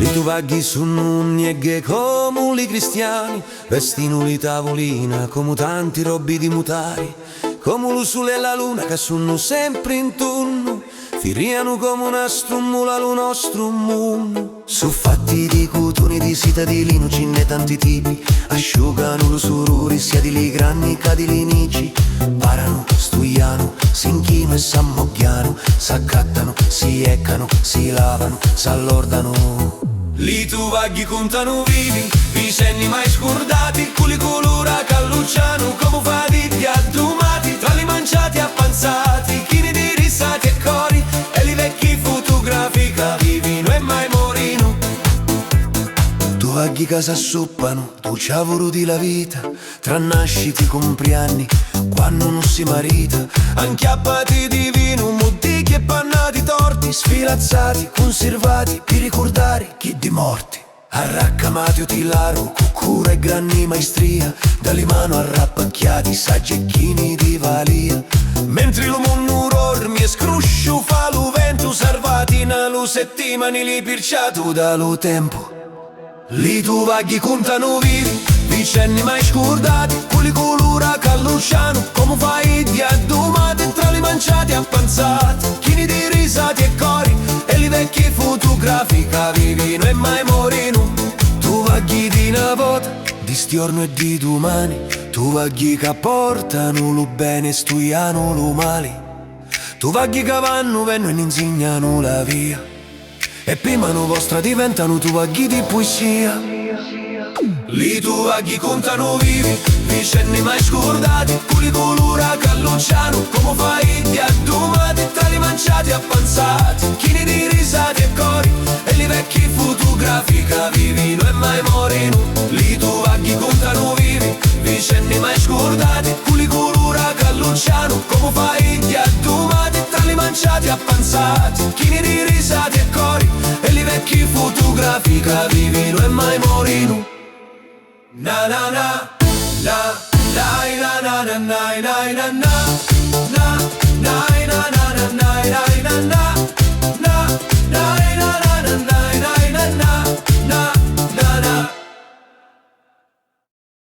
Li tu vaghi su nunni e ghe come li cristiani, vestino li tavolina come tanti robbi di mutari, come lo sole e la luna che sono sempre in turno, firiano come una strummula lo nostro mondo. Su fatti di cotone, di seta, di lino, ce n'è tanti tipi, asciugano lo sururi sia di li grandi che di li nici. Parano, stuiano, si inchino e s'ammocchiano, s'accattano, si eccano, si lavano, s'allordano. Li tu vaghi contano vivi, vicenni mai scordati, culi colora callucciano, come fadi di addumati, tra li manciati e appanzati, chini di risati e cori, e li vecchi fotografica vivino e mai morino. Tu vaghi che s'assoppano, tu c'ha voluti la vita, tra nasciti compleanni, quando non si marita, anchiappati di vino, mutticchi e pannati torti, sfilazzati, conservati, per ricordare chi di morti. Arraccamati o tilaro, cucura e grandi maestria, dalle mano arrappacchiati, saggecchini di valia. Mentre lo mondo dormi e scruscio fa lo vento, salvati na lo settimani li pirciato dallo tempo. Li tu vaghi contano vivi, vicenni mai scordati, quelli colora callucciano, come fai di addumati, tra li manciati e appanzati, chini di risati e cori, e li vecchi fotografica vivino e mai morino. Tu vaghi di una volta, di stiorno e di domani, tu vaghi che portano lo bene e stuiano lo male, tu vaghi che vanno, venno e insegnano la via, e prima no vostra diventano tu vaghi di poesia. Li tu vaghi contano vivi, vicenni mai scordati, culi colora callucciano, come fai di addumati, tra li manciati e appanzati, chini di risati e cori, e li vecchi fotografica vivino e mai morino. Li tu vaghi contano vivi, vicenni mai scordati, culi colora callucciano, come fai di addumati, tra li manciati e appanzati, chini di risati e cori, e li vecchi fotografica vivino e mai morino. Na na na, na na na na na na na na na na na na na na na na.